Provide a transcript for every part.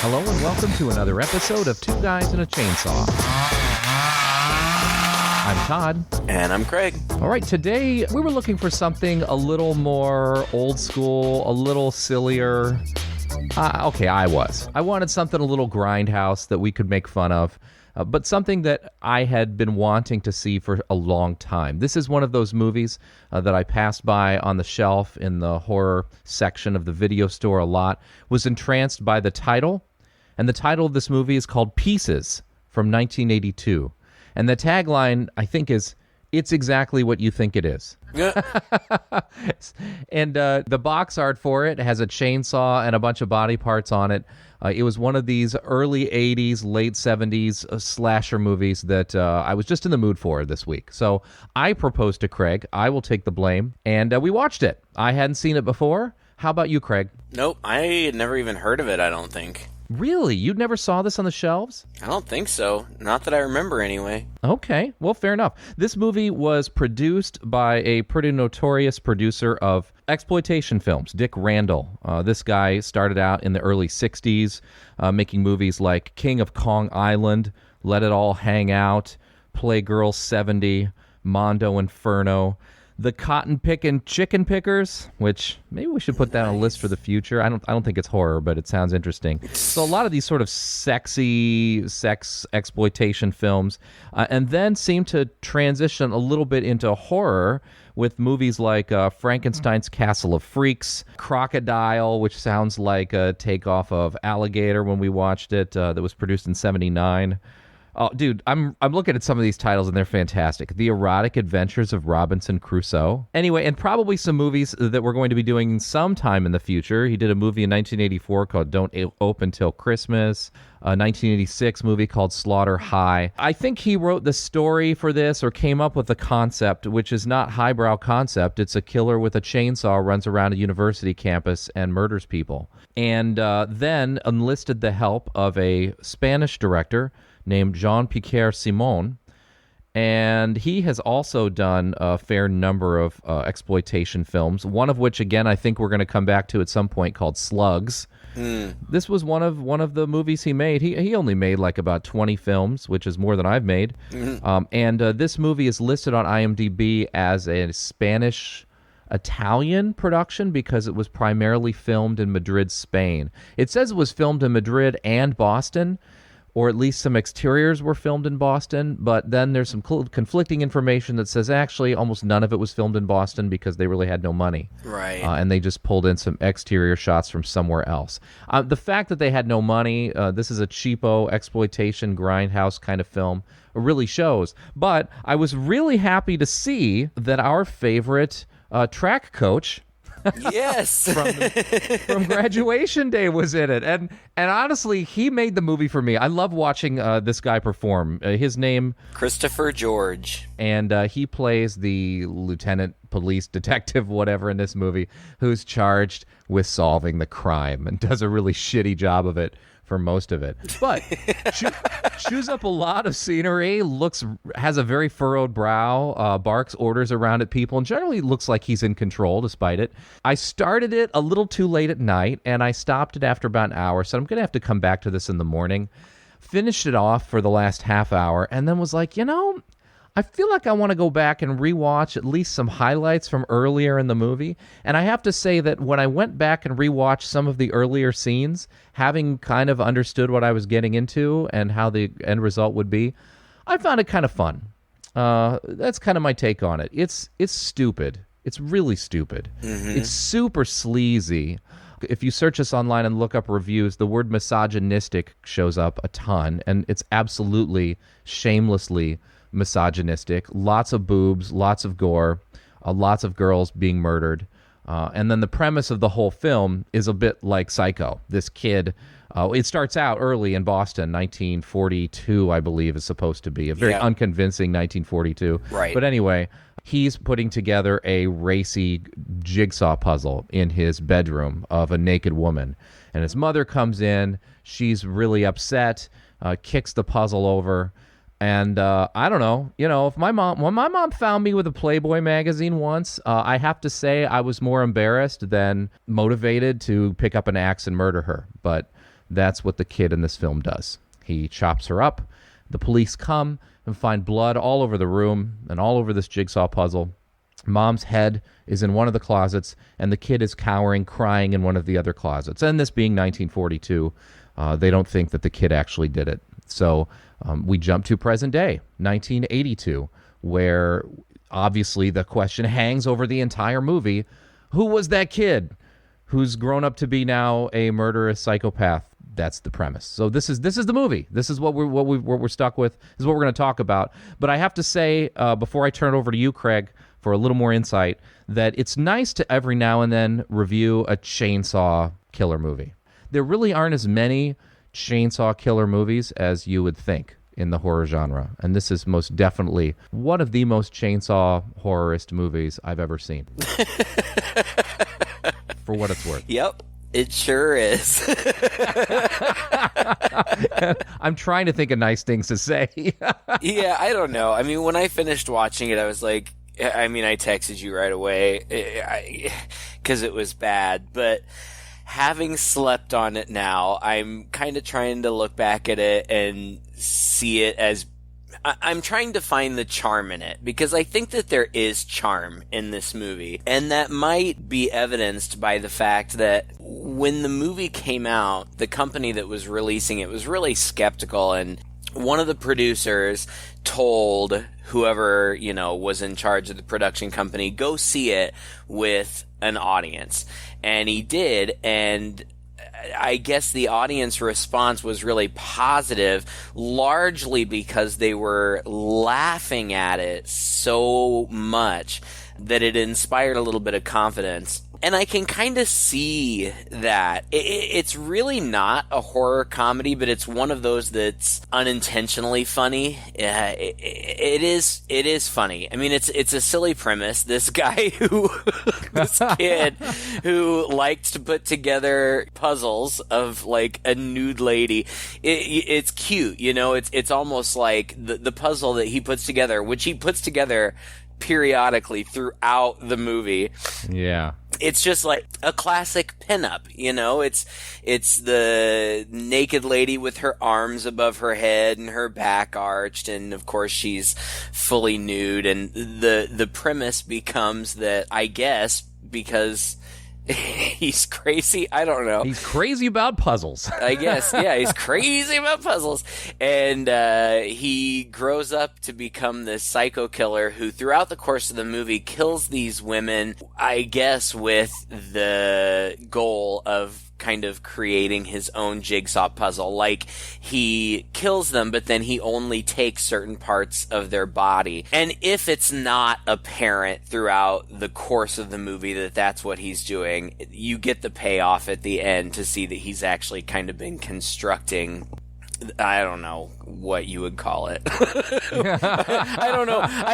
Hello and welcome to another episode of Two Guys and a Chainsaw. I'm Todd. And I'm Craig. All right, today we were looking for something a little more old school, a little sillier. I wanted something a little grindhouse that we could make fun of, but something that I had been wanting to see for a long time. This is one of those movies that I passed by on the shelf in the horror section of the video store a lot, was entranced by the title. And the title of this movie is called Pieces from 1982. And the tagline, I think, is, "It's exactly what you think it is." Yeah. And the box art for it has a chainsaw and a bunch of body parts on it. It was one of these early 80s, late 70s slasher movies that I was just in the mood for this week. So I proposed to Craig, I will take the blame, and we watched it. I hadn't seen it before. How about you, Craig? Nope, I had never even heard of it, I don't think. Really? You never saw this on the shelves? I don't think so. Not that I remember, anyway. Okay, well, fair enough. This movie was produced by a pretty notorious producer of exploitation films, Dick Randall. This guy started out in the early 60s, making movies like King of Kong Island, Let It All Hang Out, Playgirl 70, Mondo Inferno, The Cotton Pickin' Chicken Pickers, which maybe we should put that on a list for the future. I don't think it's horror, but it sounds interesting. So a lot of these sort of sexy sex exploitation films, and then seem to transition a little bit into horror with movies like Frankenstein's Castle of Freaks, Crocodile, which sounds like a takeoff of Alligator when we watched it, that was produced in '79. Oh, dude, I'm looking at some of these titles, and they're fantastic. The Erotic Adventures of Robinson Crusoe. Anyway, and probably some movies that we're going to be doing sometime in the future. He did a movie in 1984 called Don't Open Till Christmas, a 1986 movie called Slaughter High. I think he wrote the story for this, or came up with the concept, which is not highbrow concept. It's a killer with a chainsaw runs around a university campus and murders people. And then enlisted the help of a Spanish director named Jean-Pierre Simon, and he has also done a fair number of exploitation films, one of which, again, I think we're going to come back to at some point, called Slugs. This was one of the movies he made. He only made like about 20 films, which is more than I've made. And this movie is listed on IMDb as a Spanish-Italian production because it was primarily filmed in Madrid, Spain. It says it was filmed in Madrid and Boston, or at least some exteriors were filmed in Boston, but then there's some conflicting information that says actually almost none of it was filmed in Boston because they really had no money. Right. And they just pulled in some exterior shots from somewhere else. The fact that they had no money, this is a cheapo exploitation grindhouse kind of film, really shows. But I was really happy to see that our favorite track coach, Yes. from Graduation Day was in it, and honestly, he made the movie for me. I love watching this guy perform. His name, Christopher George, and he plays the lieutenant police detective, whatever, in this movie, who's charged with solving the crime and does a really shitty job of it for most of it, but chews up a lot of scenery, has a very furrowed brow, barks orders around at people, and generally looks like he's in control despite it. I started it a little too late at night, and I stopped it after about an hour, so I'm going to have to come back to this in the morning. Finished it off for the last half hour, and then was like, I feel like I want to go back and rewatch at least some highlights from earlier in the movie. And I have to say that when I went back and rewatched some of the earlier scenes, having kind of understood what I was getting into and how the end result would be, I found it kind of fun. That's kind of my take on it. It's stupid. It's really stupid. It's super sleazy. If you search this online and look up reviews, the word misogynistic shows up a ton, and it's absolutely shamelessly misogynistic. Lots of boobs, lots of gore, lots of girls being murdered. And then the premise of the whole film is a bit like Psycho. This kid, it starts out early in Boston, 1942, I believe, is supposed to be. A very unconvincing 1942. Right. But anyway, he's putting together a racy jigsaw puzzle in his bedroom of a naked woman. And his mother comes in. She's really upset, kicks the puzzle over. And I don't know, if when my mom found me with a Playboy magazine once, I have to say I was more embarrassed than motivated to pick up an axe and murder her. But That's what the kid in this film does. He chops her up. The police come and find blood all over the room and all over this jigsaw puzzle. Mom's head is in one of the closets, and the kid is cowering, crying in one of the other closets. And this being 1942, they don't think that the kid actually did it. So we jump to present day, 1982, where obviously the question hangs over the entire movie. Who was that kid who's grown up to be now a murderous psychopath? That's the premise. So this is the movie. This is what we're stuck with. This is what we're going to talk about. But I have to say, before I turn it over to you, Craig, for a little more insight, that it's nice to every now and then review a chainsaw killer movie. There really aren't as many chainsaw killer movies as you would think in the horror genre, and this is most definitely one of the most chainsaw horrorist movies I've ever seen. For what it's worth. Yep. It sure is. I'm trying to think of nice things to say. Yeah, I don't know. I mean, when I finished watching it, I was like, I texted you right away because it was bad. But having slept on it now, I'm kind of trying to look back at it and see it as I'm trying to find the charm in it, because I think that there is charm in this movie. And that might be evidenced by the fact that when the movie came out, the company that was releasing it was really skeptical, and one of the producers told whoever, was in charge of the production company, go see it with an audience. And he did, and I guess the audience response was really positive, largely because they were laughing at it so much that it inspired a little bit of confidence. And I can kind of see that. It's really not a horror comedy, but it's one of those that's unintentionally funny. It is funny. I mean, it's a silly premise. This guy this kid who liked to put together puzzles of like a nude lady. It's cute, It's almost like the puzzle that he puts together, which he puts together periodically throughout the movie. Yeah. It's just like a classic pinup, It's the naked lady with her arms above her head and her back arched, and of course she's fully nude. And the premise becomes that, I guess, because he's crazy. I don't know. He's crazy about puzzles. I guess, yeah, he's crazy about puzzles. And he grows up to become this psycho killer who, throughout the course of the movie, kills these women, I guess, with the goal of kind of creating his own jigsaw puzzle. Like, he kills them, but then he only takes certain parts of their body. And if it's not apparent throughout the course of the movie that that's what he's doing, you get the payoff at the end to see that he's actually kind of been constructing, I don't know what you would call it. I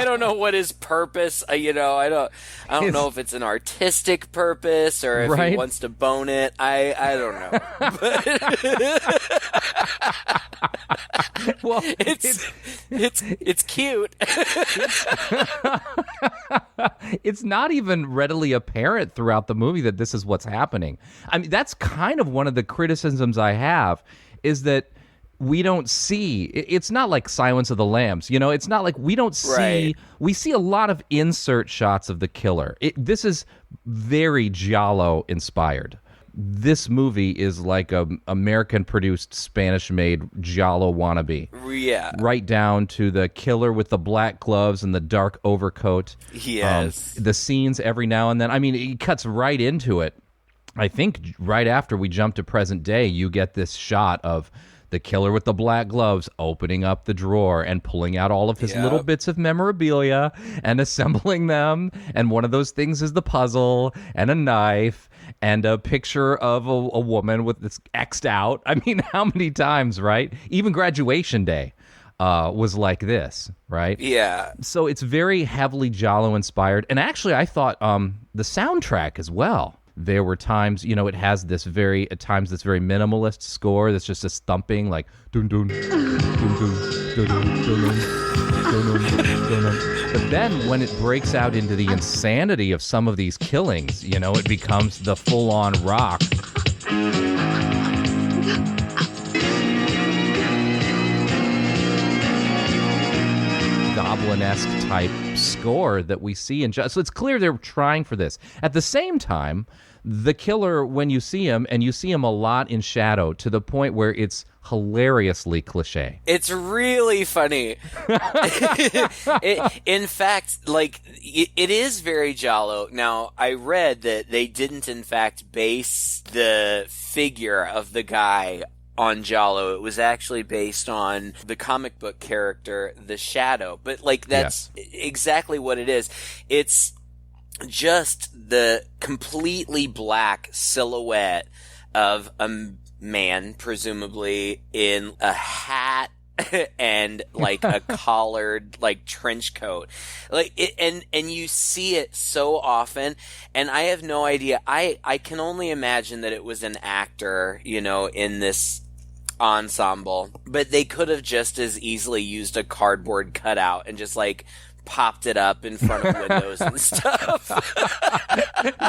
don't know what his purpose. I don't know if it's an artistic purpose or if he wants to bone it. I don't know. Well, it's cute. It's not even readily apparent throughout the movie that this is what's happening. I mean, that's kind of one of the criticisms I have, is that we don't see, it's not like Silence of the Lambs, it's not like we don't see, we see a lot of insert shots of the killer. This is very Giallo inspired. This movie is like a American-produced, Spanish-made Giallo wannabe. Yeah. Right down to the killer with the black gloves and the dark overcoat. Yes. The scenes every now and then. I mean, it cuts right into it. I think right after we jump to present day, you get this shot of the killer with the black gloves opening up the drawer and pulling out all of his little bits of memorabilia and assembling them. And one of those things is the puzzle and a knife and a picture of a woman with this X'd out. I mean, how many times, right? Even Graduation Day was like this, right? Yeah. So it's very heavily Giallo inspired. And actually, I thought the soundtrack as well. There were times, it has this very minimalist score that's just this thumping, like dun dun dun dun dun dun dun dun dun. But then when it breaks out into the insanity of some of these killings, it becomes the full-on rock. goblin-esque type score that we see in so it's clear they're trying for this. At the same time, the killer, when you see him, and you see him a lot in shadow to the point where it's hilariously cliche. It's really funny. In fact, like, it is very giallo. Now, I read that they didn't, in fact, base the figure of the guy on giallo. It was actually based on the comic book character, the Shadow. But, like, that's exactly what it is. It's just the completely black silhouette of a man, presumably in a hat and like a collared like trench coat, like it, and you see it so often, and I have no idea. I can only imagine that it was an actor, you know, in this ensemble, but they could have just as easily used a cardboard cutout and just like popped it up in front of windows and stuff.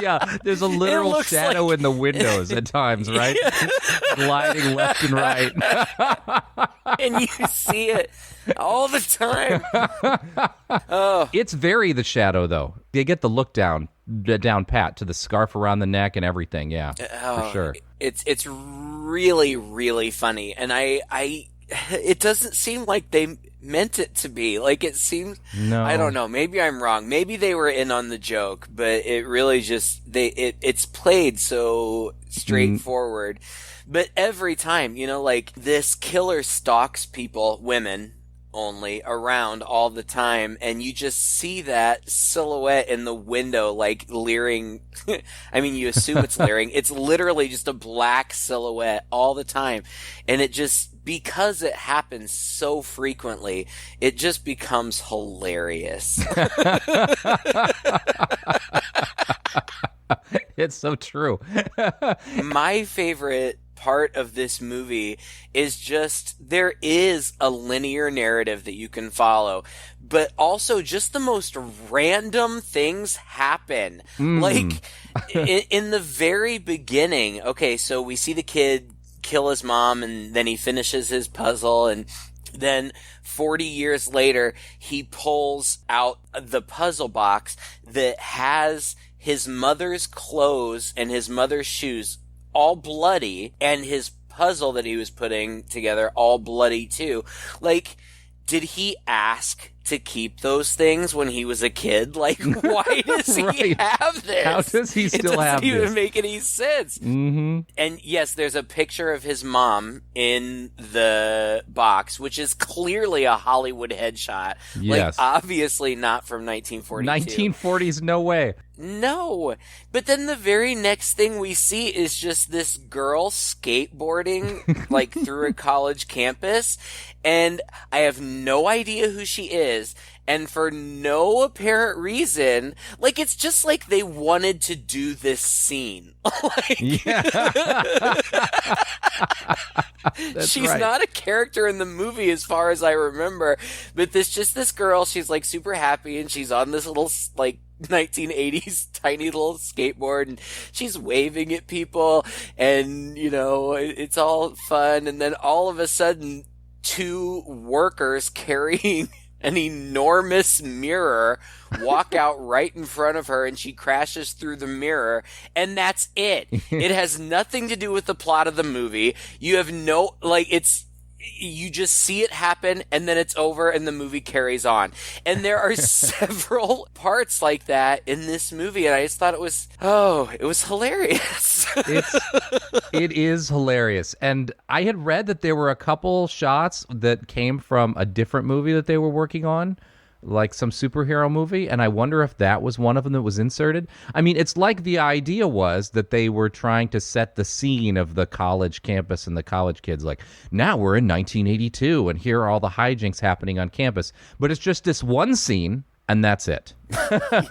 Yeah, there's a literal shadow like... in the windows at times, right? Gliding left and right. And you see it all the time. Oh. It's very the Shadow, though. They get the look down pat to the scarf around the neck and everything, yeah, for sure. It's really, really funny, and I it doesn't seem like they meant it to be. Like, it seems... No. I don't know. Maybe I'm wrong. Maybe they were in on the joke, but it really just... It's played so straightforward. But every time, you know, like, this killer stalks people, women only, around all the time, and you just see that silhouette in the window, like, leering... I mean, you assume it's leering. It's literally just a black silhouette all the time. And it just... Because it happens so frequently, it just becomes hilarious. It's so true. My favorite part of this movie is just there is a linear narrative that you can follow, but also just the most random things happen. Like in the very beginning, okay, so we see the kid kill his mom, and then he finishes his puzzle, and then 40 years later he pulls out the puzzle box that has his mother's clothes and his mother's shoes all bloody, and his puzzle that he was putting together all bloody too. Like, did he ask to keep those things when he was a kid? Like, why does he have this? How does he still have this? It doesn't even make any sense. Mm-hmm. And yes, there's a picture of his mom in the box, which is clearly a Hollywood headshot. Yes. Like, obviously not from 1942. 1940s, no way. No. But then the very next thing we see is just this girl skateboarding, like, through a college campus. And I have no idea who she is. And for no apparent reason, like, it's just like they wanted to do this scene. Like, yeah. She's right. not a character in the movie as far as I remember. But this girl, she's, like, super happy, and she's on this little, like, 1980s tiny little skateboard, and she's waving at people, and, you know, it's all fun. And then all of a sudden, two workers carrying an enormous mirror walk out right in front of her, and she crashes through the mirror, and that's it. It has nothing to do with the plot of the movie. You have no, like, you just see it happen, and then it's over, and the movie carries on. And there are several parts like that in this movie, and I just thought it was hilarious. It is hilarious. And I had read that there were a couple shots that came from a different movie that they were working on, like some superhero movie, and I wonder if that was one of them that was inserted. I mean, it's like the idea was that they were trying to set the scene of the college campus and the college kids, like, now we're in 1982, and here are all the hijinks happening on campus. But it's just this one scene, and that's it.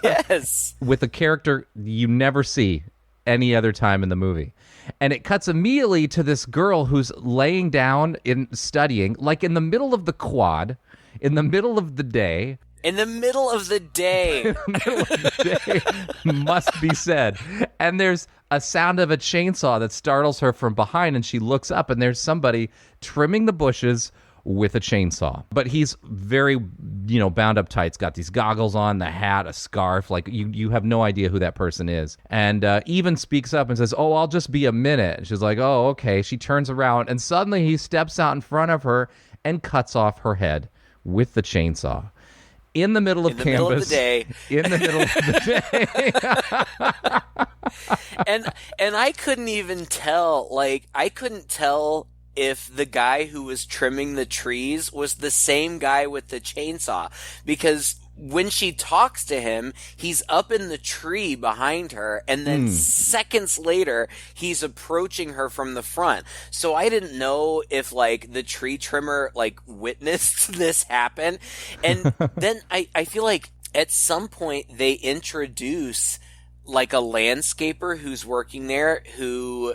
Yes. With a character you never see any other time in the movie. And it cuts immediately to this girl who's laying down in studying, like in the middle of the quad, in the middle of the day. In the middle of the day. In the middle of the day, must be said. And there's a sound of a chainsaw that startles her from behind, and she looks up, and there's somebody trimming the bushes with a chainsaw. But he's very, bound up tight. He's got these goggles on, the hat, a scarf. Like, you have no idea who that person is. And even speaks up and says, "Oh, I'll just be a minute." She's like, "Oh, okay." She turns around, and suddenly he steps out in front of her and cuts off her head with the chainsaw. In the middle of campus. Middle of the day. In the middle of the day. And I couldn't even tell, I couldn't tell if the guy who was trimming the trees was the same guy with the chainsaw, because when she talks to him, he's up in the tree behind her, and then seconds later, he's approaching her from the front. So I didn't know if, the tree trimmer, witnessed this happen. And then I feel like at some point they introduce, a landscaper who's working there, who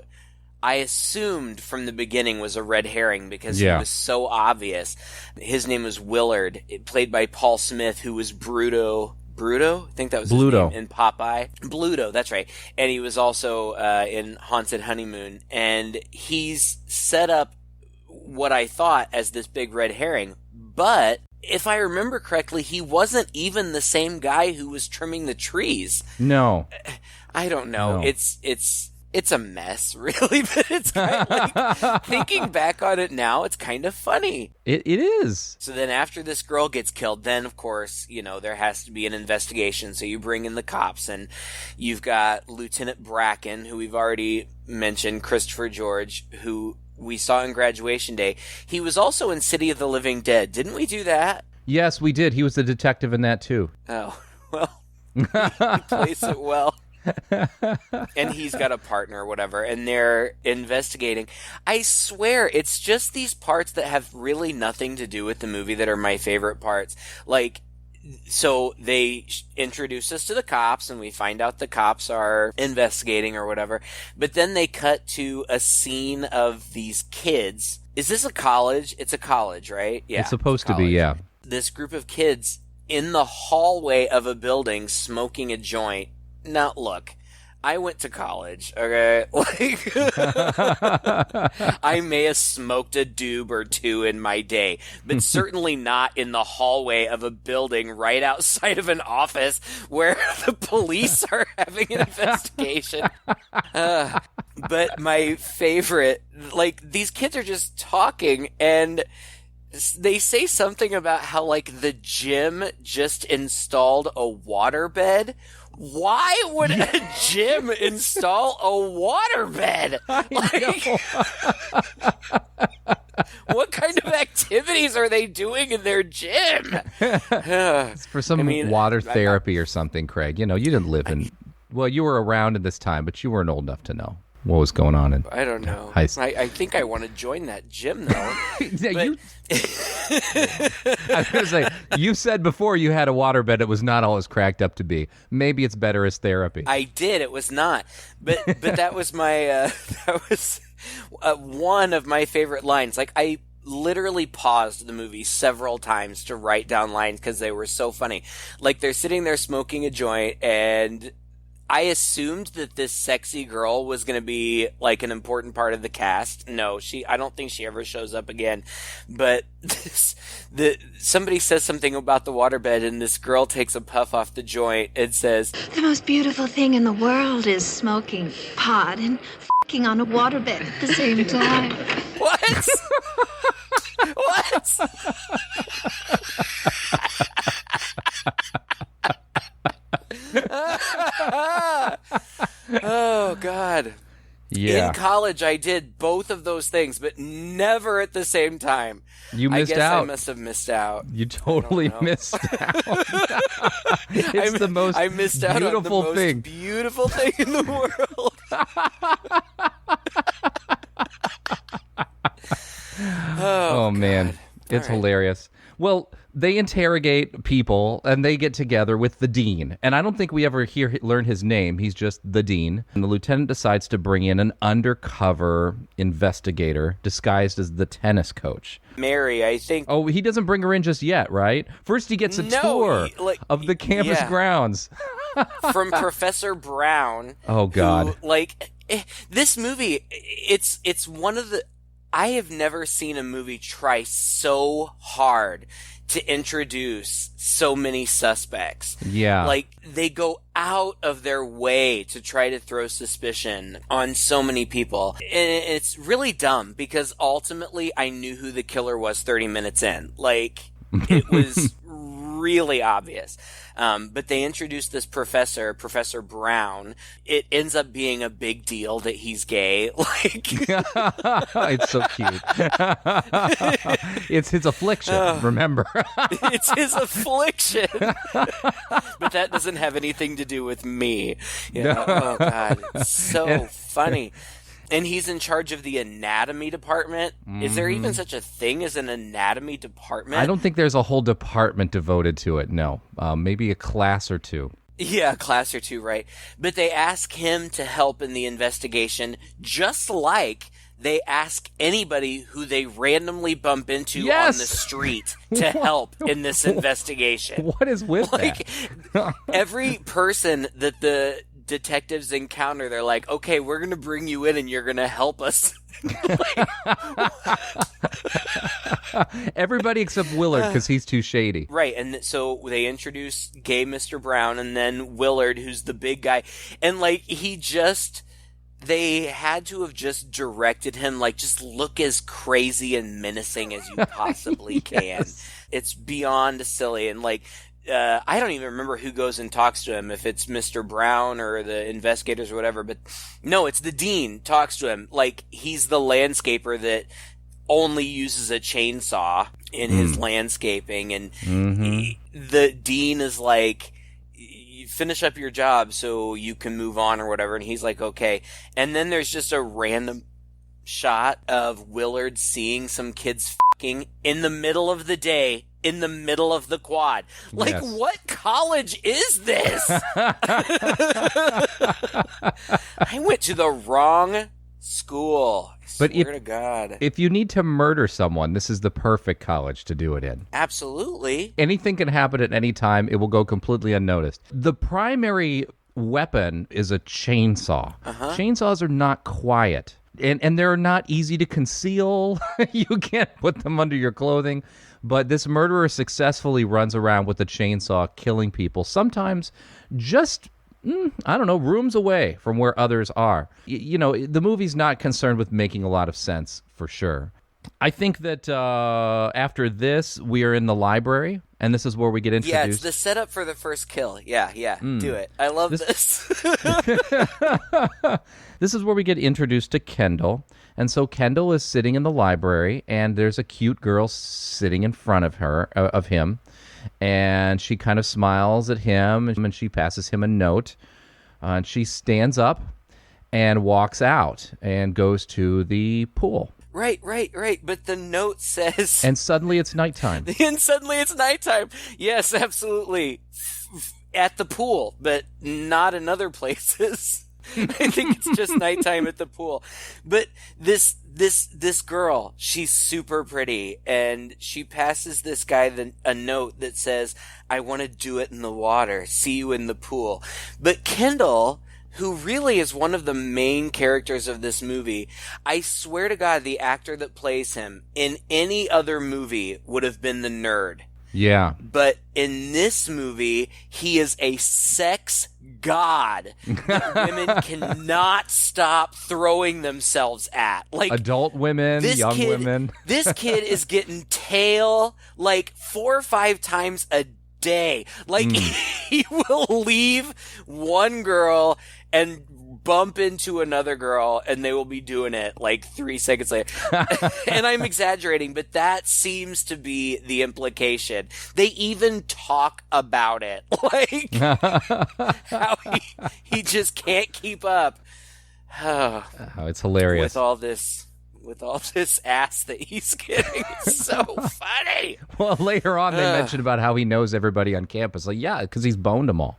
I assumed from the beginning was a red herring because he was so obvious. His name was Willard, played by Paul Smith, who was Bruto? I think that was his name in Popeye. Bluto, that's right. And he was also in Haunted Honeymoon. And he's set up what I thought as this big red herring. But if I remember correctly, he wasn't even the same guy who was trimming the trees. No. I don't know. No. It's a mess, really, but it's kind of thinking back on it now, it's kind of funny. It is. So then after this girl gets killed, then, of course, there has to be an investigation. So you bring in the cops, and you've got Lieutenant Bracken, who we've already mentioned, Christopher George, who we saw in Graduation Day. He was also in City of the Living Dead. Didn't we do that? Yes, we did. He was the detective in that, too. Oh, well, he plays it well. And he's got a partner or whatever, and they're investigating. I swear, it's just these parts that have really nothing to do with the movie that are my favorite parts. So they introduce us to the cops, and we find out the cops are investigating or whatever. But then they cut to a scene of these kids. Is this a college? It's a college, right? Yeah. It's supposed to be, yeah. This group of kids in the hallway of a building smoking a joint. Now, look, I went to college, okay? I may have smoked a doob or two in my day, but certainly not in the hallway of a building right outside of an office where the police are having an investigation. But my favorite, these kids are just talking, and they say something about how, the gym just installed a waterbed. Why would a gym install a waterbed? What kind of activities are they doing in their gym? It's for some water therapy or something, Craig. You didn't live in... Well, you were around at this time, but you weren't old enough to know what was going on in... I don't know. I think I want to join that gym, though. I was going to say, you said before you had a waterbed, it was not all it was cracked up to be. Maybe it's better as therapy. I did. It was not. But that was my... that was one of my favorite lines. I literally paused the movie several times to write down lines because they were so funny. They're sitting there smoking a joint, and I assumed that this sexy girl was going to be an important part of the cast. No, I don't think she ever shows up again. But somebody says something about the waterbed, and this girl takes a puff off the joint and says, "The most beautiful thing in the world is smoking pot and f***ing on a waterbed at the same time." What? What? Oh, God. Yeah. In college, I did both of those things, but never at the same time. You missed out. I guess I must have missed out. You totally missed out. It's the most I missed out beautiful on the thing. most beautiful thing in the world. Oh man. God. It's hilarious. Well, they interrogate people, and they get together with the dean. And I don't think we ever learn his name. He's just the dean. And the lieutenant decides to bring in an undercover investigator disguised as the tennis coach. Mary, I think... Oh, he doesn't bring her in just yet, right? First he gets a tour of the campus grounds. From Professor Brown. Oh, God. Who, this movie, it's one of the... I have never seen a movie try so hard to introduce so many suspects. Yeah. Like, they go out of their way to try to throw suspicion on so many people. And it's really dumb because ultimately I knew who the killer was 30 minutes in. Like, it was really obvious. But they introduced this Professor Brown. It ends up being a big deal that he's gay. Like, it's so cute. It's his affliction, remember? It's his affliction. But that doesn't have anything to do with me. You know? Oh, God. It's so funny. And he's in charge of the anatomy department. Is there even such a thing as an anatomy department? I don't think there's a whole department devoted to it, no. Maybe a class or two. Yeah, a class or two, right. But they ask him to help in the investigation, just like they ask anybody who they randomly bump into on the street to help in this investigation. What is with like, that? Every person that the detectives encounter, they're like, okay, we're going to bring you in and you're going to help us. Everybody except Willard, because he's too shady. Right, and so they introduce gay Mr. Brown and then Willard, who's the big guy. And, like, they had to have just directed him, like, just look as crazy and menacing as you possibly can. It's beyond silly. And, like, I don't even remember who goes and talks to him, if it's Mr. Brown or the investigators or whatever, but no, it's the dean talks to him. Like, he's the landscaper that only uses a chainsaw in his landscaping, and the dean is like, finish up your job so you can move on or whatever, and he's like, okay. And then there's just a random shot of Willard seeing some kids f***ing in the middle of the day, in the middle of the quad. Like, what college is this? I went to the wrong school. I swear to God. If you need to murder someone, this is the perfect college to do it in. Absolutely. Anything can happen at any time. It will go completely unnoticed. The primary weapon is a chainsaw. Chainsaws are not quiet. And they're not easy to conceal. You can't put them under your clothing. But this murderer successfully runs around with a chainsaw, killing people, sometimes just, I don't know, rooms away from where others are. You know, the movie's not concerned with making a lot of sense, for sure. I think that after this, we are in the library, and this is where we get introduced. Yeah, it's the setup for the first kill. Yeah, do it. I love this. This is where we get introduced to Kendall. And so Kendall is sitting in the library, and there's a cute girl sitting in front of him, and she kind of smiles at him, and she passes him a note, and she stands up and walks out and goes to the pool. Right. But the note says... And suddenly it's nighttime. Yes, absolutely. At the pool, but not in other places. I think it's just nighttime at the pool. But this girl, she's super pretty, and she passes this guy a note that says, I want to do it in the water. See you in the pool. But Kendall, who really is one of the main characters of this movie, I swear to God, the actor that plays him in any other movie would have been the nerd. Yeah. But in this movie, he is a sex god that women cannot stop throwing themselves at. Like, adult women, young women. This kid is getting tail like 4 or 5 times a day. Like, he will leave one girl and bump into another girl, and they will be doing it like 3 seconds later. And I'm exaggerating, but that seems to be the implication. They even talk about it. Like, how he just can't keep up. Oh, it's hilarious. With all this ass that he's getting. It's so funny. Well, later on, they mentioned about how he knows everybody on campus. Like, yeah, because he's boned them all.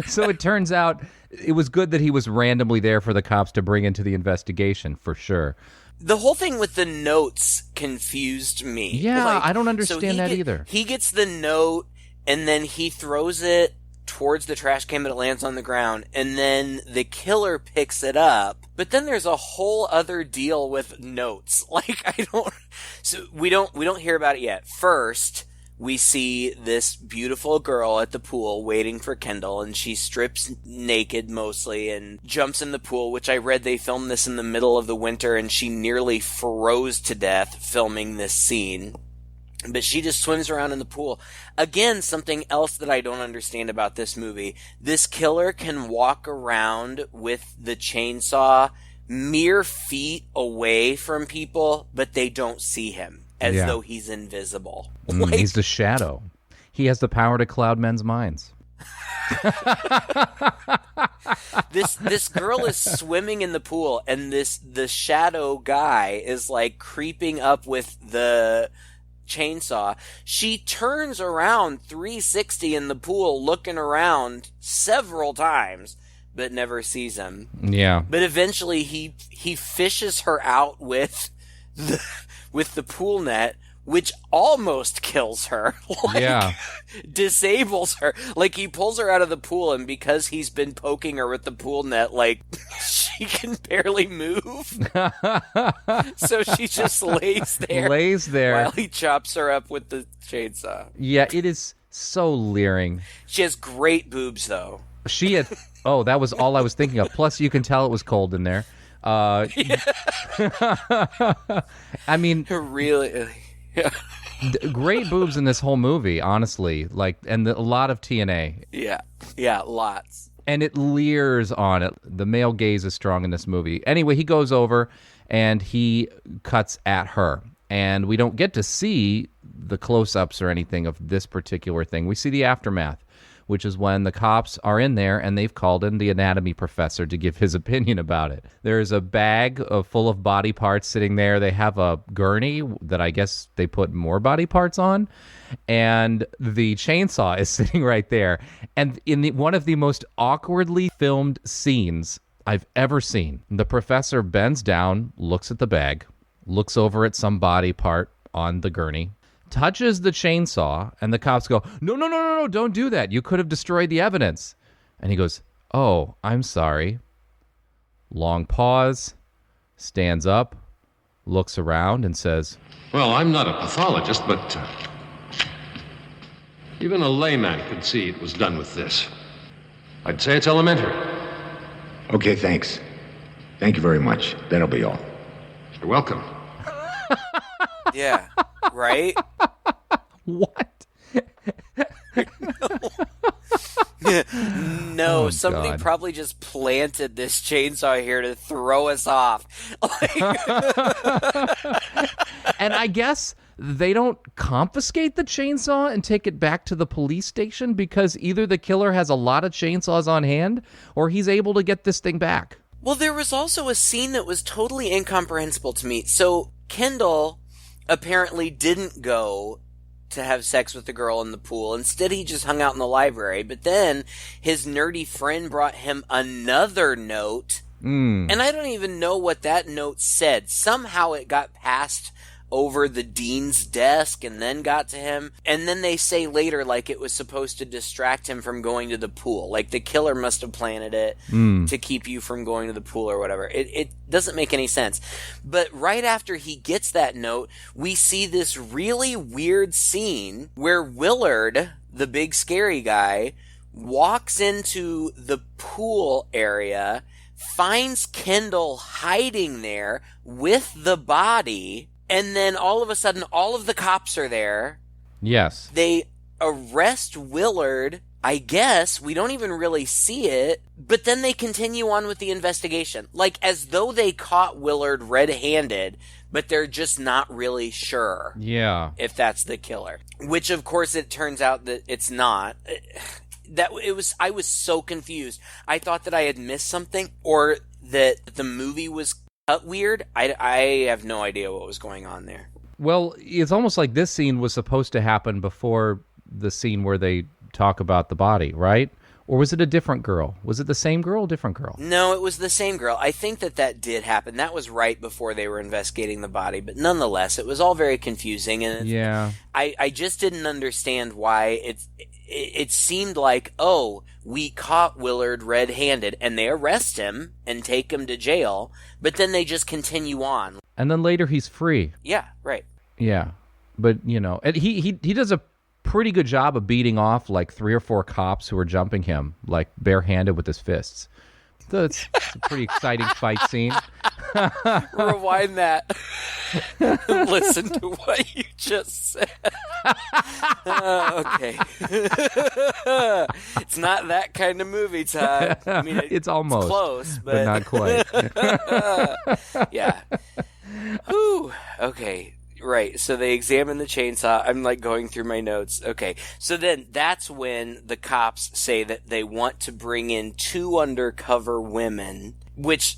So it turns out it was good that he was randomly there for the cops to bring into the investigation, for sure. The whole thing with the notes confused me. Yeah, I don't understand that either. He gets the note, and then he throws it towards the trash can, but it lands on the ground, and then the killer picks it up. But then there's a whole other deal with notes. So we don't hear about it yet. First, we see this beautiful girl at the pool waiting for Kendall, and she strips naked mostly and jumps in the pool, which I read they filmed this in the middle of the winter, and she nearly froze to death filming this scene. But she just swims around in the pool. Again, something else that I don't understand about this movie. This killer can walk around with the chainsaw mere feet away from people, but they don't see him, as though he's invisible. He's the shadow. He has the power to cloud men's minds. This girl is swimming in the pool, and the shadow guy is like creeping up with the chainsaw. She turns around 360 in the pool, looking around several times, but never sees him. Yeah. But eventually he fishes her out with the pool net, which almost kills her. Disables her. Like, he pulls her out of the pool, and because he's been poking her with the pool net, like, she can barely move. So she just lays there. While he chops her up with the chainsaw. Yeah, it is so leering. She has great boobs, though. She had... Oh, that was all I was thinking of. Plus, you can tell it was cold in there. I mean... Really... Yeah. Great boobs in this whole movie, honestly. Like, and a lot of TNA. Yeah, lots. And it leers on it. The male gaze is strong in this movie. Anyway, he goes over and he cuts at her. And we don't get to see the close-ups or anything of this particular thing. We see the aftermath, which is when the cops are in there and they've called in the anatomy professor to give his opinion about it. There's a bag full of body parts sitting there. They have a gurney that I guess they put more body parts on. And the chainsaw is sitting right there. And in one of the most awkwardly filmed scenes I've ever seen, the professor bends down, looks at the bag, looks over at some body part on the gurney, touches the chainsaw, and the cops go, no, don't do that. You could have destroyed the evidence. And he goes, oh, I'm sorry. Long pause, stands up, looks around, and says, well, I'm not a pathologist, but even a layman could see it was done with this. I'd say it's elementary. Okay, thanks. Thank you very much. That'll be all. You're welcome. Yeah, right? What? No, Oh, somebody God. probably just planted this chainsaw here to throw us off. And I guess they don't confiscate the chainsaw and take it back to the police station because either the killer has a lot of chainsaws on hand or he's able to get this thing back. Well, there was also a scene that was totally incomprehensible to me. So, Kendall apparently didn't go to have sex with the girl in the pool. Instead, he just hung out in the library. But then his nerdy friend brought him another note. And I don't even know what that note said. Somehow it got passed over the dean's desk and then got to him. And then they say later, like, it was supposed to distract him from going to the pool. Like, the killer must have planted it to keep you from going to the pool or whatever. It doesn't make any sense. But right after he gets that note, we see this really weird scene where Willard, the big scary guy, walks into the pool area, finds Kendall hiding there with the body, and then all of a sudden, all of the cops are there. Yes. They arrest Willard, I guess. We don't even really see it. But then they continue on with the investigation. Like, as though they caught Willard red-handed, but they're just not really sure. Yeah. If that's the killer. Which, of course, it turns out that it's not. I was so confused. I thought that I had missed something, or that the movie was cut weird. I have no idea what was going on there. Well, it's almost like this scene was supposed to happen before the scene where they talk about the body, right? Or was it a different girl? Was it the same girl or different girl? No, it was the same girl. I think that did happen. That was right before they were investigating the body. But nonetheless, it was all very confusing. And Yeah. I just didn't understand why it seemed like, oh, we caught Willard red-handed, and they arrest him and take him to jail, but then they just continue on. And then later he's free. Yeah, right. Yeah. But, and he does a pretty good job of beating off like 3 or 4 cops who are jumping him, like barehanded with his fists. So it's a pretty exciting fight scene. Rewind that. Listen to what you just said. Okay. It's not that kind of movie, Todd. I mean, it's almost close, but not quite. Yeah. Whew. Okay. Right. So they examine the chainsaw. I'm like going through my notes. Okay. So then that's when the cops say that they want to bring in 2 undercover women, which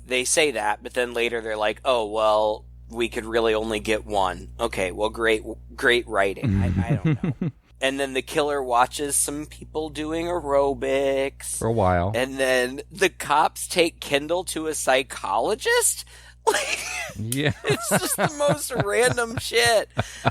they say that, but then later they're like, oh, well, we could really only get 1. Okay. Well, great writing. I don't know. And then the killer watches some people doing aerobics For a while. And then the cops take Kendall to a psychologist. Yeah. It's just the most random shit.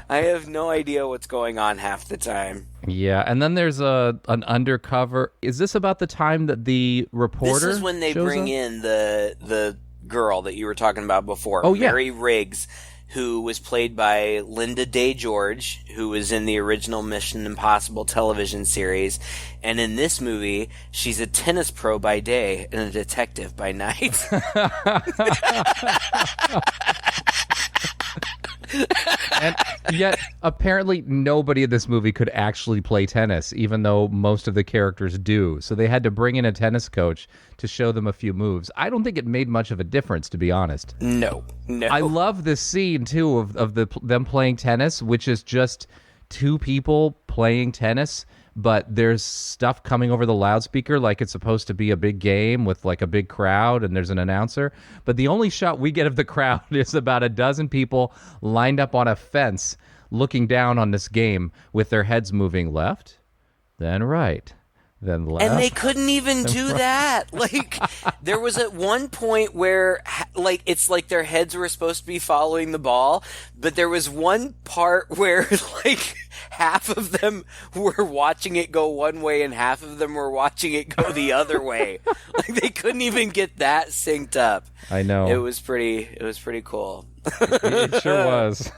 I have no idea what's going on half the time. Yeah, and then there's an undercover. Is this about the time that the reporter This is when they shows bring up? in the girl that you were talking about before. Oh, yeah. Mary Riggs, who was played by Linda Day George, who was in the original Mission Impossible television series. And in this movie, she's a tennis pro by day and a detective by night. And yet, apparently, nobody in this movie could actually play tennis, even though most of the characters do. So they had to bring in a tennis coach to show them a few moves. I don't think it made much of a difference, to be honest. No. I love this scene, too, of them playing tennis, which is just 2 people playing tennis, but there's stuff coming over the loudspeaker like it's supposed to be a big game with like a big crowd, and there's an announcer. But the only shot we get of the crowd is about a dozen people lined up on a fence looking down on this game with their heads moving left, then right, then left. And they couldn't even do that. Like, there was at one point where, like, it's like their heads were supposed to be following the ball, but there was one part where, like, half of them were watching it go one way and half of them were watching it go the other way. Like, they couldn't even get that synced up. I know. It was pretty cool. It sure was.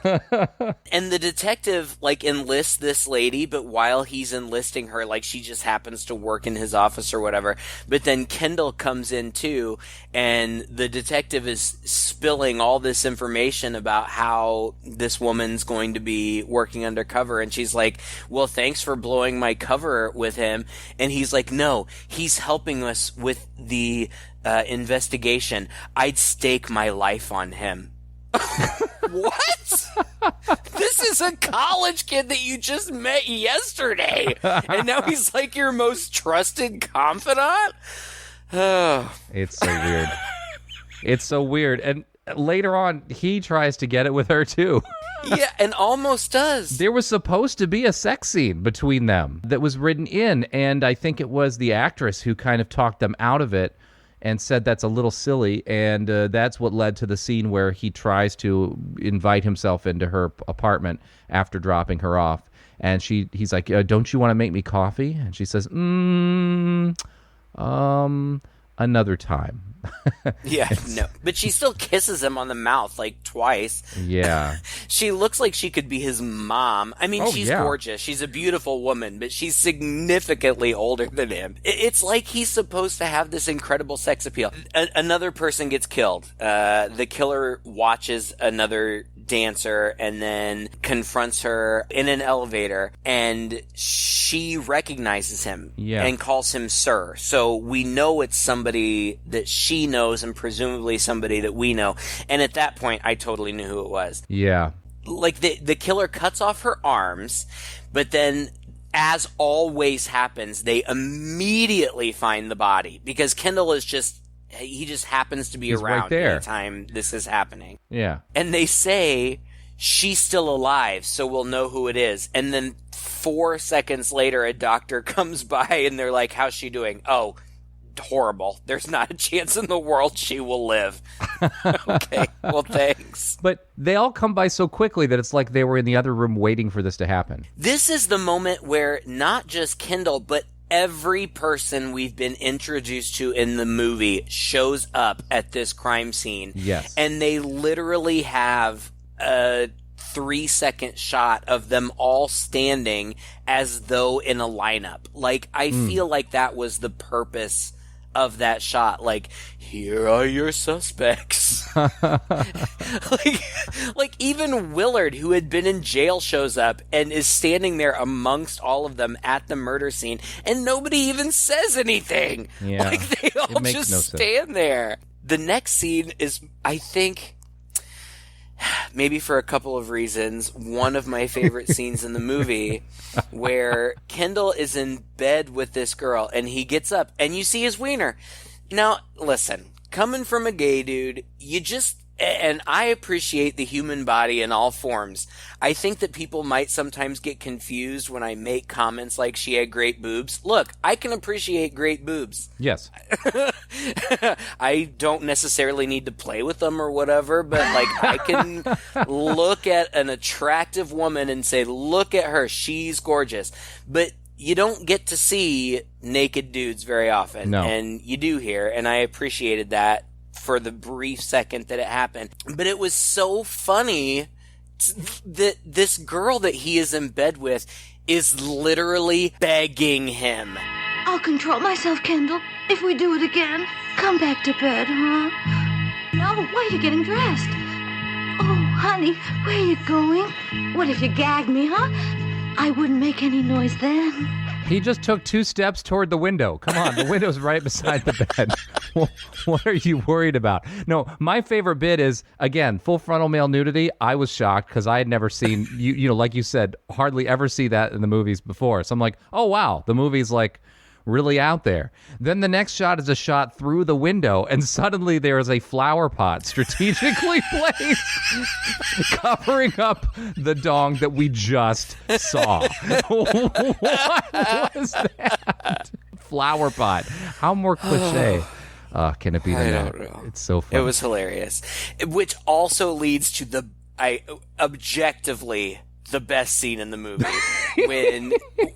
And the detective, like, enlists this lady, but while he's enlisting her, like, she just happens to work in his office or whatever. But then Kendall comes in, too, and the detective is spilling all this information about how this woman's going to be working undercover. And she's like, well, thanks for blowing my cover with him. And he's like, no, he's helping us with the investigation. I'd stake my life on him. What? This is a college kid that you just met yesterday, and now he's like your most trusted confidant? Oh. It's so weird. It's so weird. And later on, he tries to get it with her, too. Yeah, and almost does. There was supposed to be a sex scene between them that was written in, and I think it was the actress who kind of talked them out of it and said that's a little silly, and that's what led to the scene where he tries to invite himself into her apartment after dropping her off. And he's like, don't you want to make me coffee? And she says, another time. Yeah, no. But she still kisses him on the mouth, like, twice. Yeah. She looks like she could be his mom. I mean, she's gorgeous. She's a beautiful woman, but she's significantly older than him. It's like he's supposed to have this incredible sex appeal. Another person gets killed. The killer watches another dancer and then confronts her in an elevator, and she recognizes him and calls him sir. So we know it's somebody that she knows, and presumably somebody that we know. And at that point, I totally knew who it was. Yeah. Like, the killer cuts off her arms, but then, as always happens, they immediately find the body, because Kendall is he just happens to be He's around right there. anytime this is happening. Yeah. And they say, she's still alive, so we'll know who it is. And then 4 seconds later, a doctor comes by, and they're like, how's she doing? Oh, horrible. There's not a chance in the world she will live. Okay, well, thanks. But they all come by so quickly that it's like they were in the other room waiting for this to happen. This is the moment where not just Kendall, but every person we've been introduced to in the movie shows up at this crime scene. Yes. And they literally have a 3-second shot of them all standing as though in a lineup. Like, I feel like that was the purpose of that shot. Like, here are your suspects. like even Willard, who had been in jail, shows up and is standing there amongst all of them at the murder scene, and nobody even says anything. Yeah. Like, they all just stand there. The next scene is, I think, maybe for a couple of reasons, one of my favorite scenes in the movie, where Kendall is in bed with this girl and he gets up and you see his wiener. Now, listen, coming from a gay dude, and I appreciate the human body in all forms. I think that people might sometimes get confused when I make comments like she had great boobs. Look, I can appreciate great boobs. Yes. I don't necessarily need to play with them or whatever, but like I can look at an attractive woman and say, look at her, she's gorgeous. But you don't get to see naked dudes very often. No. And you do here, and I appreciated that for the brief second that it happened. But it was so funny that this girl that he is in bed with is literally begging him. I'll control myself, Kendall. If we do it again, come back to bed, huh? No, why are you getting dressed? Oh, honey, where are you going? What if you gagged me, huh? I wouldn't make any noise then. He just took 2 steps toward the window. Come on, the window's right beside the bed. What are you worried about? No, my favorite bit is, again, full frontal male nudity. I was shocked because I had never seen, you know, like you said, hardly ever see that in the movies before. So I'm like, oh, wow, the movie's like really out there. Then the next shot is a shot through the window, and suddenly there is a flower pot strategically placed, covering up the dong that we just saw. What was that? Flower pot. How more cliche can it be than that? I don't know. It's so funny. It was hilarious. Which also leads to objectively the best scene in the movie.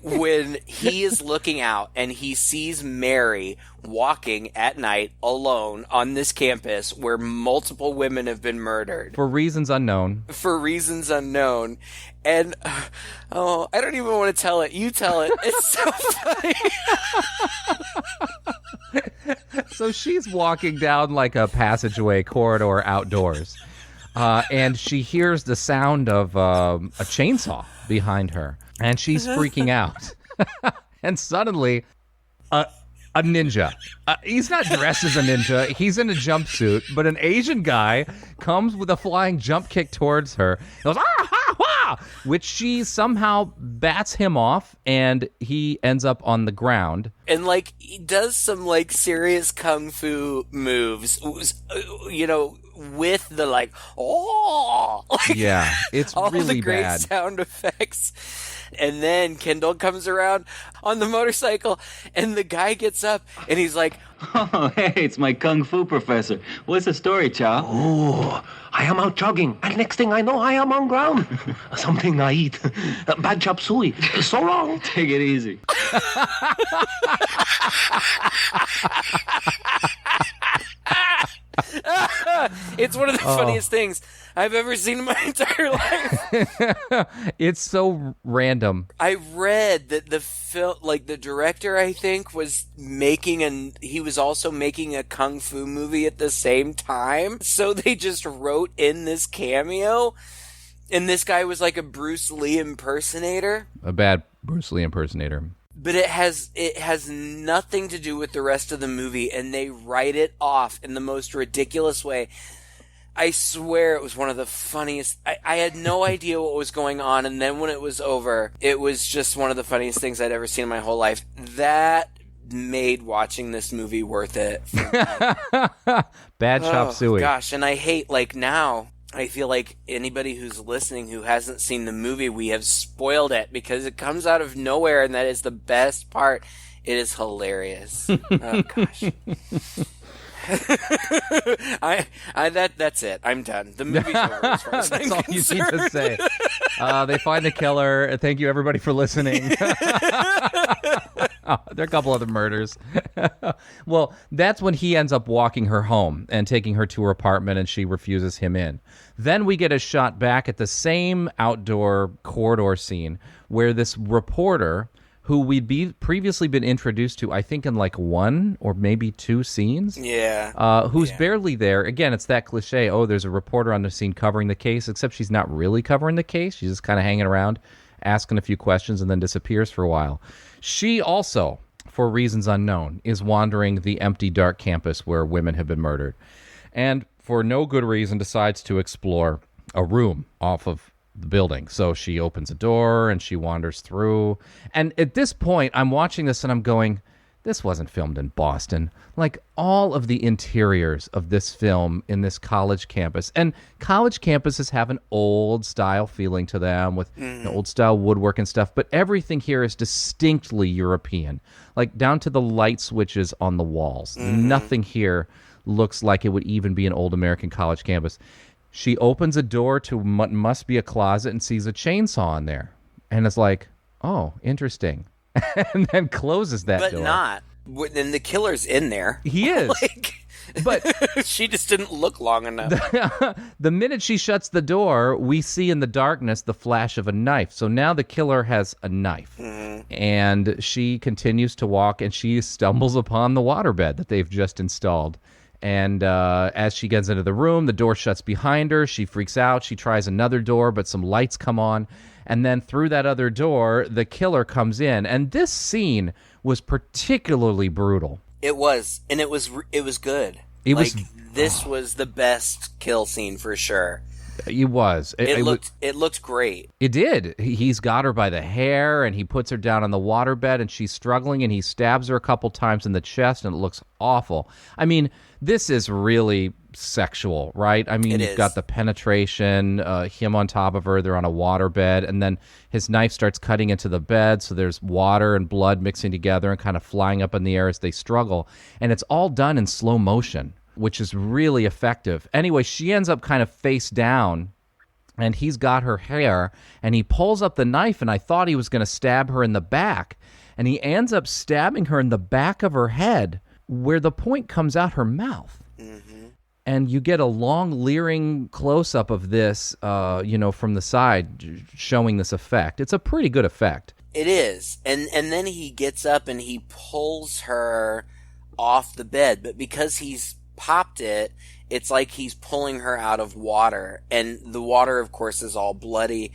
when he is looking out and he sees Mary walking at night alone on this campus where multiple women have been murdered. For reasons unknown. And, I don't even want to tell it. You tell it. It's so funny. So she's walking down like a passageway corridor outdoors. And she hears the sound of a chainsaw behind her, and she's freaking out. And suddenly, a ninja. He's not dressed as a ninja. He's in a jumpsuit, but an Asian guy comes with a flying jump kick towards her. He goes, ah, ha, ha, which she somehow bats him off, and he ends up on the ground. And, like, he does some, like, serious kung fu moves, you know, with the, like, oh! Like, yeah, it's all really the great bad. sound effects. And then Kendall comes around on the motorcycle, and the guy gets up, and he's like, Oh, hey, it's my kung fu professor. What's the story, Chow? Oh, I am out jogging, and next thing I know, I am on ground. Something I eat. Bad chop suey. So long. Take it easy. it's one of the funniest things I've ever seen in my entire life. It's so random. I read that the director, I think, was he was also making a kung fu movie at the same time. So they just wrote in this cameo, and this guy was like a Bruce Lee impersonator. A bad Bruce Lee impersonator. But it has nothing to do with the rest of the movie, and they write it off in the most ridiculous way. I swear it was one of the funniest. I had no idea what was going on, and then when it was over, it was just one of the funniest things I'd ever seen in my whole life. That made watching this movie worth it. Bad chop suey. Gosh, and I hate, like, now, I feel like anybody who's listening who hasn't seen the movie, we have spoiled it because it comes out of nowhere, and that is the best part. It is hilarious. Oh gosh. That's it. I'm done. The movie's over as far as I'm That's all you need to say. They find the killer. Thank you, everybody, for listening. There are a couple other murders. Well, that's when he ends up walking her home and taking her to her apartment, and she refuses him in. Then we get a shot back at the same outdoor corridor scene where this reporter, who we'd previously been introduced to, I think, in like 1 or maybe 2 scenes. Yeah. Who's barely there. Again, it's that cliche, oh, there's a reporter on the scene covering the case, except she's not really covering the case. She's just kind of hanging around, asking a few questions, and then disappears for a while. She also, for reasons unknown, is wandering the empty, dark campus where women have been murdered. And for no good reason, decides to explore a room off of the building. So she opens a door and she wanders through. And at this point, I'm watching this and I'm going, this wasn't filmed in Boston. Like, all of the interiors of this film in this college campus. And college campuses have an old style feeling to them with old style woodwork and stuff. But everything here is distinctly European, like down to the light switches on the walls. Nothing here looks like it would even be an old American college campus. She opens a door to what must be a closet and sees a chainsaw in there. And it's like, oh, interesting. And then closes that door. But not. And the killer's in there. He is. But she just didn't look long enough. The minute she shuts the door, we see in the darkness the flash of a knife. So now the killer has a knife. And she continues to walk, and she stumbles upon the waterbed that they've just installed. And as she gets into the room, the door shuts behind her. She freaks out. She tries another door, but some lights come on. And then through that other door, the killer comes in. And this scene was particularly brutal. It was. And it was good. This was the best kill scene for sure. It was. It looked great. It did. He's got her by the hair, and he puts her down on the waterbed, and she's struggling, and he stabs her a couple times in the chest, and it looks awful. I mean, this is really sexual, right? I mean, you've got the penetration, him on top of her, they're on a waterbed, and then his knife starts cutting into the bed, so there's water and blood mixing together and kind of flying up in the air as they struggle. And it's all done in slow motion, which is really effective. Anyway, she ends up kind of face down, and he's got her hair, and he pulls up the knife, and I thought he was going to stab her in the back, and he ends up stabbing her in the back of her head, where the point comes out her mouth. And you get a long, leering close-up of this, from the side, showing this effect. It's a pretty good effect. It is. And then he gets up and he pulls her off the bed, but because he's popped it, it's like he's pulling her out of water, and the water, of course, is all bloody.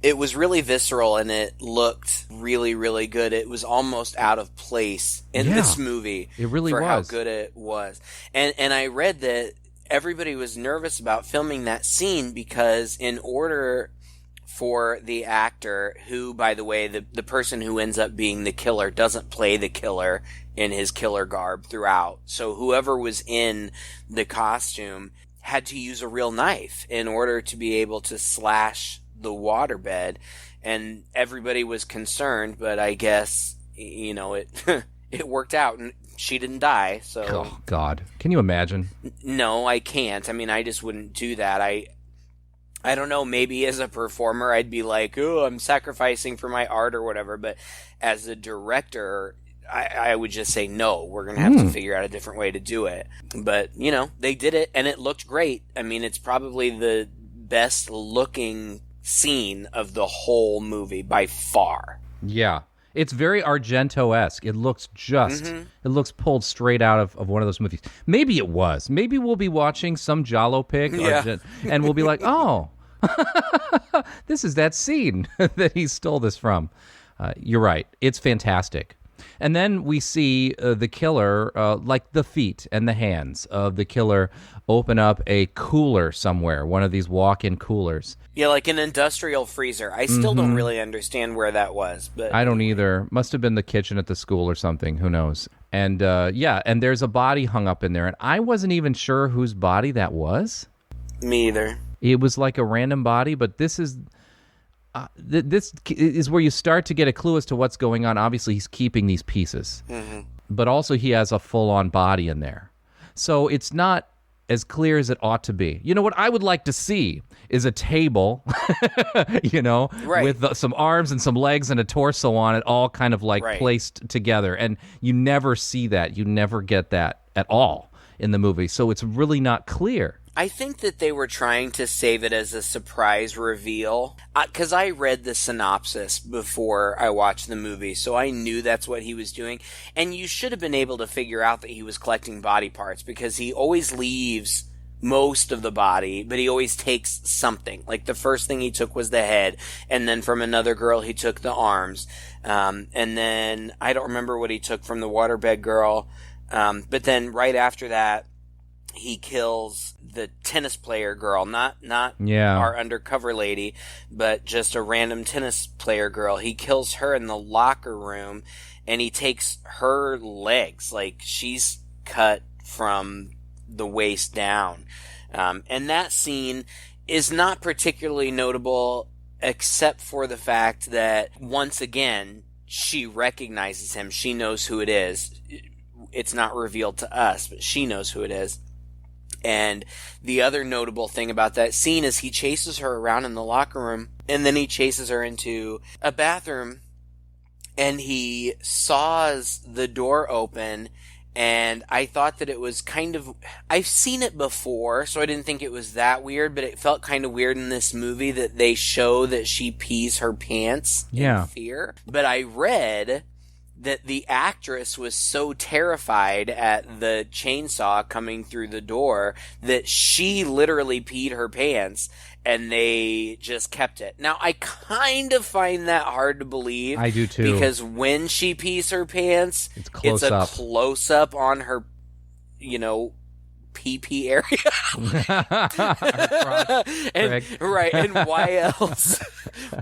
It was really visceral, and it looked really, really good. It was almost out of place in this movie. It really for was. how good it was. And I read that everybody was nervous about filming that scene because in order for the actor, who, by the way, the person who ends up being the killer doesn't play the killer in his killer garb throughout. So whoever was in the costume had to use a real knife in order to be able to slash the waterbed, and everybody was concerned, but I guess, it worked out, and she didn't die, so... Oh, God. Can you imagine? No, I can't. I mean, I just wouldn't do that. I don't know, maybe as a performer, I'd be like, oh, I'm sacrificing for my art or whatever, but as a director, I would just say, no, we're going to have to figure out a different way to do it. But, they did it, and it looked great. I mean, it's probably the best looking scene of the whole movie by far. Yeah. It's very Argento-esque. It looks it looks pulled straight out of one of those movies. Maybe it was. Maybe we'll be watching some Giallo pic and we'll be like, oh, this is that scene that he stole this from. You're right. It's fantastic. And then we see the killer, like the feet and the hands of the killer, open up a cooler somewhere, one of these walk-in coolers. Yeah, like an industrial freezer. I still don't really understand where that was. But I don't either. Must have been the kitchen at the school or something. Who knows? And and there's a body hung up in there. And I wasn't even sure whose body that was. Me either. It was like a random body, but this is... This is where you start to get a clue as to what's going on. Obviously, he's keeping these pieces, but also he has a full-on body in there. So it's not as clear as it ought to be. You know what I would like to see is a table, with some arms and some legs and a torso on it, all kind of like placed together. And you never see that. You never get that at all in the movie. So it's really not clear. I think that they were trying to save it as a surprise reveal, because I read the synopsis before I watched the movie, so I knew that's what he was doing. And you should have been able to figure out that he was collecting body parts, because he always leaves most of the body, but he always takes something. Like the first thing he took was the head, and then from another girl he took the arms, and then I don't remember what he took from the waterbed girl, but then right after that he kills the tennis player girl, not our undercover lady, but just a random tennis player girl. He kills her in the locker room, and he takes her legs, like she's cut from the waist down. And that scene is not particularly notable, except for the fact that, once again, she recognizes him. She knows who it is. It's not revealed to us, but she knows who it is. And the other notable thing about that scene is he chases her around in the locker room, and then he chases her into a bathroom, and he saws the door open, and I thought that it was kind of... I've seen it before, so I didn't think it was that weird, but it felt kind of weird in this movie that they show that she pees her pants in fear. But I read that the actress was so terrified at the chainsaw coming through the door that she literally peed her pants, and they just kept it. Now, I kind of find that hard to believe. I do too. Because when she pees her pants, it's a close-up on her, pee area. And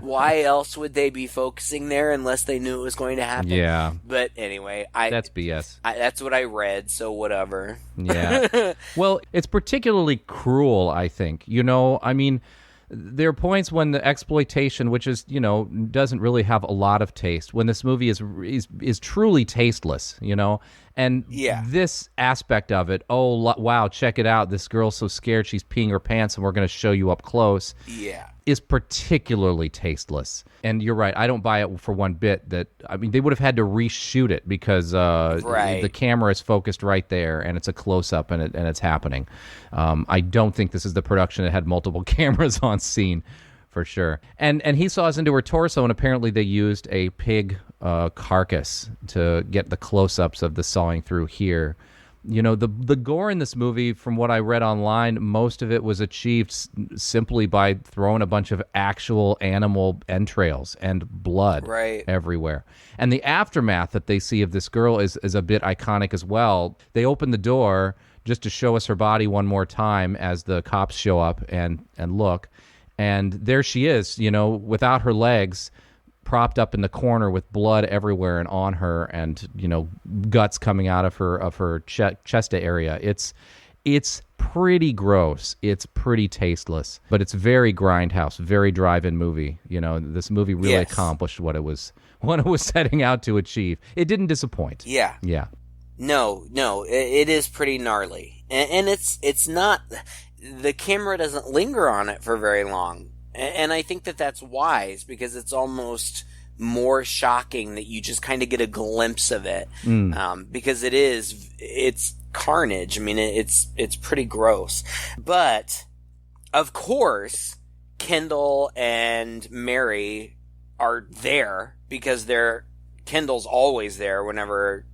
why else would they be focusing there unless they knew it was going to happen? Yeah. But anyway, that's BS. That's what I read, so whatever. Yeah. Well, it's particularly cruel, I think. I mean, there are points when the exploitation, which is, doesn't really have a lot of taste, when this movie is truly tasteless, and this aspect of it, wow, check it out, this girl's so scared she's peeing her pants and we're going to show you up close, is particularly tasteless. And you're right, I don't buy it for one bit that, I mean, they would have had to reshoot it because the camera is focused right there and it's a close-up and it's happening. I don't think this is the production that had multiple cameras on scene, for sure. And he saws into her torso, and apparently they used a pig carcass to get the close-ups of the sawing through here. The gore in this movie, from what I read online, most of it was achieved simply by throwing a bunch of actual animal entrails and blood everywhere. And the aftermath that they see of this girl is a bit iconic as well. They open the door just to show us her body one more time as the cops show up and look. And there she is, without her legs, propped up in the corner with blood everywhere and on her, and guts coming out of her chest area. It's pretty gross. It's pretty tasteless, but it's very grindhouse, very drive-in movie. This movie really accomplished what it was setting out to achieve. It didn't disappoint. Yeah. No, it is pretty gnarly, and it's not. The camera doesn't linger on it for very long. And I think that that's wise, because it's almost more shocking that you just kind of get a glimpse of it. Because it's carnage. I mean, it's pretty gross. But, of course, Kendall and Mary are there because Kendall's always there whenever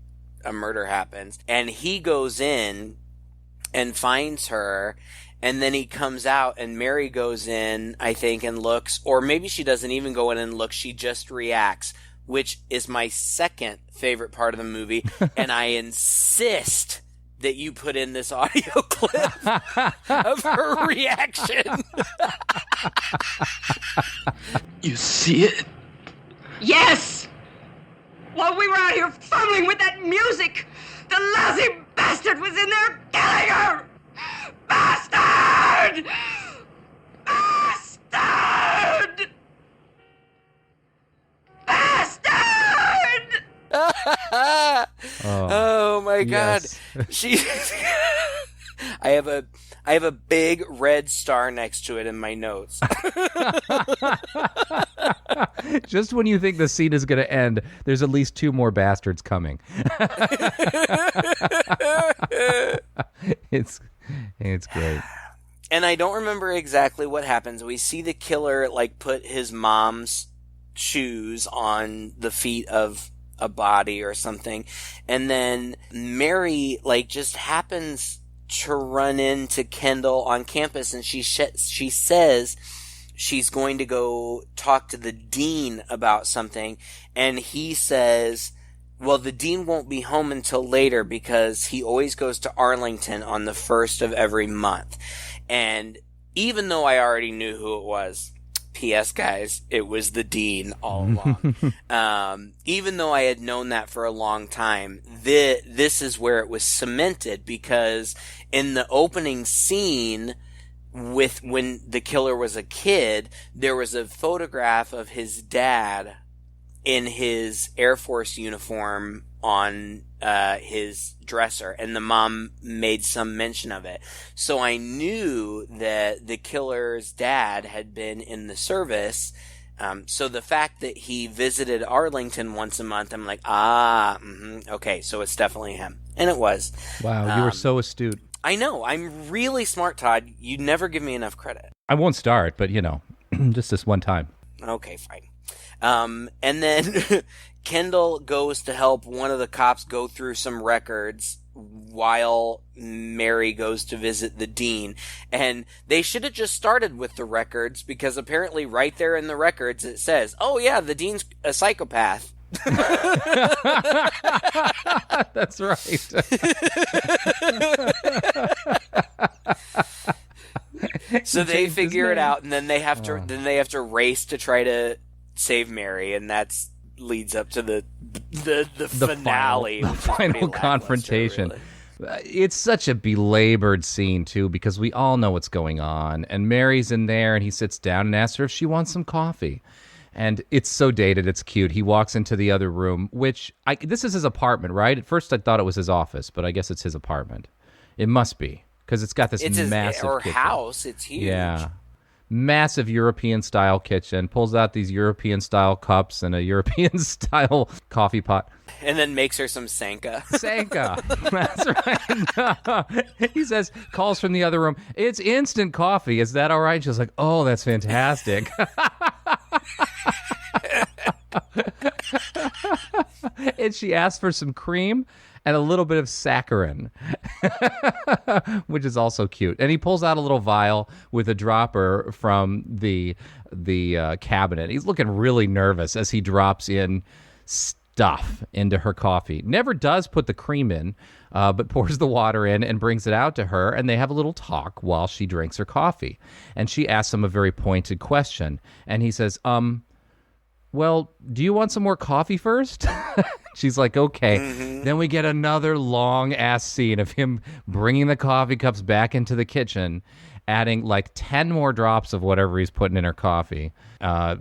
a murder happens. And he goes in and finds her, and then he comes out, and Mary goes in, I think, and looks, or maybe she doesn't even go in and look, she just reacts, which is my second favorite part of the movie, and I insist that you put in this audio clip of her reaction. You see it? Yes! While we were out here fumbling with that music, the lousy bastard was in there killing her! Bastard! Bastard! God, Yes. she. I have a big red star next to it in my notes. Just when you think the scene is going to end, there's at least 2 more bastards coming. It's great. And I don't remember exactly what happens. We see the killer like put his mom's shoes on the feet of a body or something, and then Mary like just happens to run into Kendall on campus, and she says she's going to go talk to the dean about something, and he says, well, the dean won't be home until later because he always goes to Arlington on the 1st of every month. And even though I already knew who it was, P.S. guys, it was the dean all along. Even though I had known that for a long time, this is where it was cemented, because in the opening scene with when the killer was a kid, there was a photograph of his dad in his Air Force uniform on his dresser, and the mom made some mention of it. So I knew that the killer's dad had been in the service. So the fact that he visited Arlington once a month, I'm like, okay, so it's definitely him. And it was. Wow, you were so astute. I know. I'm really smart, Todd. You never give me enough credit. I won't start, but, just this one time. Okay, fine. And then Kendall goes to help one of the cops go through some records while Mary goes to visit the dean. And they should have just started with the records, because apparently right there in the records it says, oh yeah, the dean's a psychopath. That's right. So they figure it out, and then they have to race to try to save Mary, and that's leads up to the finale, the final confrontation. Really. It's such a belabored scene too, because we all know what's going on, and Mary's in there, and he sits down and asks her if she wants some coffee. And it's so dated, it's cute. He walks into the other room, which this is his apartment, right? At first I thought it was his office, but I guess it's his apartment. It must be, because it's got this massive kitchen. House. It's huge. Yeah. Massive European-style kitchen, pulls out these European-style cups and a European-style coffee pot. And then makes her some Sanka. Sanka. That's right. He says, calls from the other room, it's instant coffee. Is that all right? She's like, oh, that's fantastic. And she asked for some cream and a little bit of saccharin, which is also cute. And he pulls out a little vial with a dropper from the cabinet. He's looking really nervous as he drops in stuff into her coffee. Never does put the cream in, but pours the water in and brings it out to her, and they have a little talk while she drinks her coffee. And she asks him a very pointed question, and he says, well, do you want some more coffee first? She's like, okay. Mm-hmm. Then we get another long-ass scene of him bringing the coffee cups back into the kitchen, adding like 10 more drops of whatever he's putting in her coffee,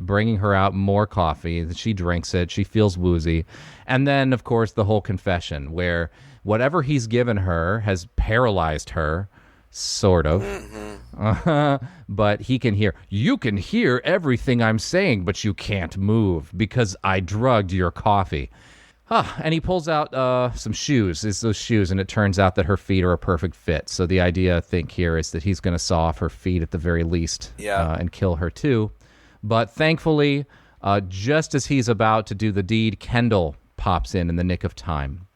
bringing her out more coffee. She drinks it. She feels woozy. And then, of course, the whole confession where whatever he's given her has paralyzed her, sort of. Mm-hmm. But he can hear. You can hear everything I'm saying, but you can't move because I drugged your coffee. And he pulls out some shoes. It's those shoes, and it turns out that her feet are a perfect fit. So the idea, I think, here is that he's going to saw off her feet at the very least, and kill her too. But thankfully, just as he's about to do the deed, Kendall pops in the nick of time.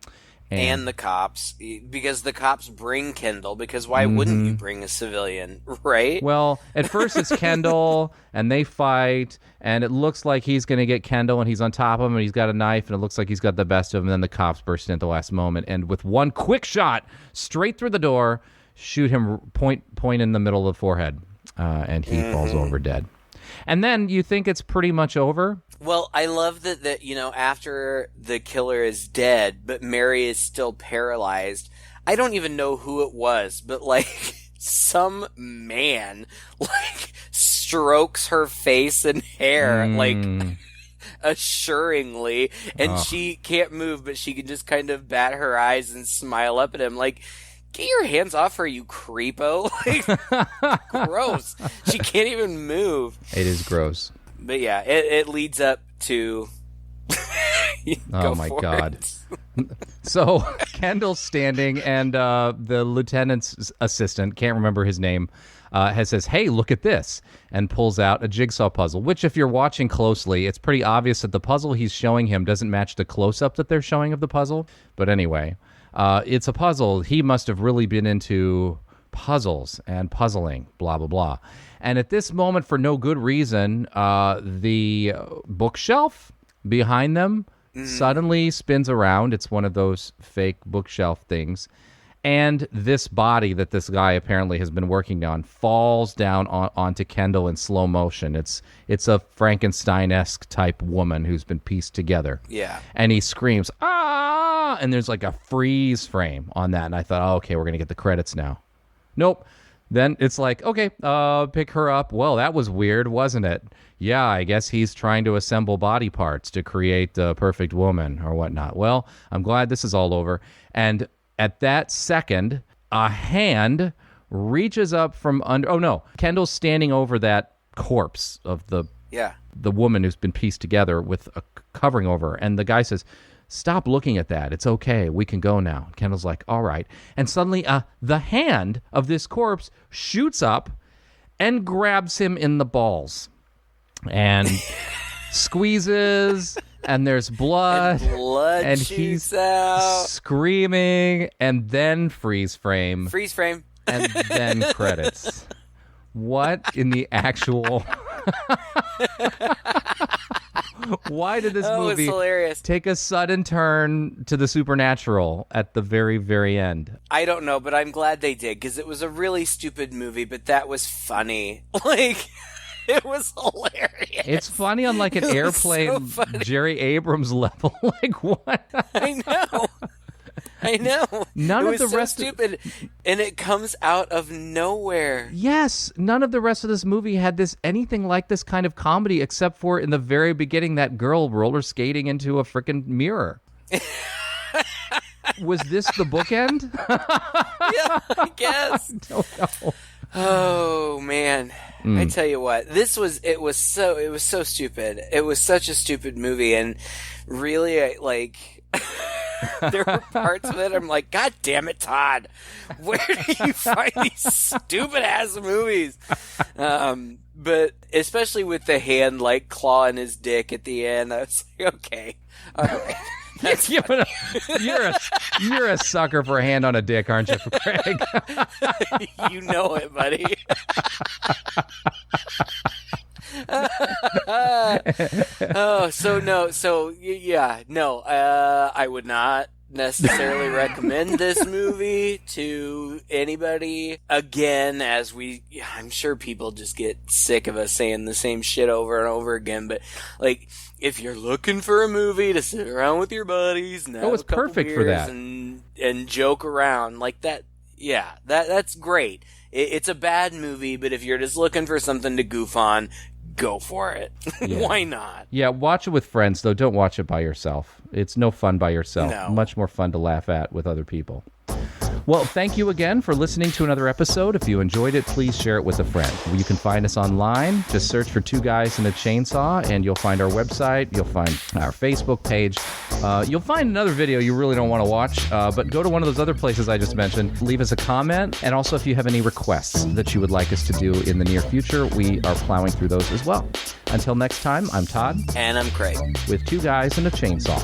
And the cops, because the cops bring Kendall, because why wouldn't you bring a civilian, right? Well, at first it's Kendall, and they fight, and it looks like he's going to get Kendall, and he's on top of him, and he's got a knife, and it looks like he's got the best of him, and then the cops burst in at the last moment, and with one quick shot, straight through the door, shoot him point in the middle of the forehead, and he falls over dead. And then you think it's pretty much over? Well, I love that after the killer is dead, but Mary is still paralyzed. I don't even know who it was, but some man strokes her face and hair assuringly, and she can't move, but she can just kind of bat her eyes and smile up at him like, get your hands off her, you creepo. Like, gross. She can't even move. It is gross. But yeah, it leads up to... Oh my God. So Kendall's standing, and the lieutenant's assistant, can't remember his name, says, hey, look at this, and pulls out a jigsaw puzzle, which if you're watching closely, it's pretty obvious that the puzzle he's showing him doesn't match the close-up that they're showing of the puzzle. But anyway, it's a puzzle. He must have really been into puzzles and puzzling, blah, blah, blah. And at this moment, for no good reason, the bookshelf behind them suddenly spins around. It's one of those fake bookshelf things. And this body that this guy apparently has been working on falls down onto Kendall in slow motion. It's a Frankenstein-esque type woman who's been pieced together. Yeah. And he screams, ah! And there's like a freeze frame on that. And I thought, oh, okay, we're going to get the credits now. Nope. Then it's like, okay, pick her up. Well, that was weird, wasn't it? Yeah, I guess he's trying to assemble body parts to create the perfect woman or whatnot. Well, I'm glad this is all over. And at that second, a hand reaches up from under... Oh, no. Kendall's standing over that corpse of the woman who's been pieced together with a covering over her. And the guy says, stop looking at that. It's okay. We can go now. Kendall's like, all right. And suddenly the hand of this corpse shoots up and grabs him in the balls. And squeezes, and there's blood. And he's out. Screaming, and then freeze frame. Freeze frame. And then credits. What in the actual... Why did this movie hilarious. Take a sudden turn to the supernatural at the very, very end? I don't know, but I'm glad they did, because it was a really stupid movie, but that was funny. Like, it was hilarious. It's funny on like an airplane Jerry Abrams level. Like, what? I know. None it of the was rest stupid, and it comes out of nowhere. Yes, none of the rest of this movie had anything like this kind of comedy, except for in the very beginning, that girl roller skating into a freaking mirror. Was this the bookend? Yeah, I guess. I don't know. Oh man, I tell you what, it was so stupid. It was such a stupid movie, and really, there were parts of it I'm like, God damn it, Todd, where do you find these stupid ass movies? But especially with the hand clawing his dick at the end, I was like, okay, all right. You're a sucker for a hand on a dick, aren't you, Craig? You know it, buddy. I would not necessarily recommend this movie to anybody. Again, I'm sure people just get sick of us saying the same shit over and over again, but if you're looking for a movie to sit around with your buddies and have was a couple perfect for beers that. and joke around like that, yeah, that's great. It's a bad movie, but if you're just looking for something to goof on, go for it. Yeah. Why not? Yeah, watch it with friends, though. Don't watch it by yourself. It's no fun by yourself. No. Much more fun to laugh at with other people. Well, thank you again for listening to another episode. If you enjoyed it, please share it with a friend. You can find us online. Just search for Two Guys and a Chainsaw, and you'll find our website. You'll find our Facebook page. You'll find another video you really don't want to watch, but go to one of those other places I just mentioned. Leave us a comment, and also if you have any requests that you would like us to do in the near future, we are plowing through those as well. Until next time, I'm Todd. And I'm Craig. With Two Guys and a Chainsaw.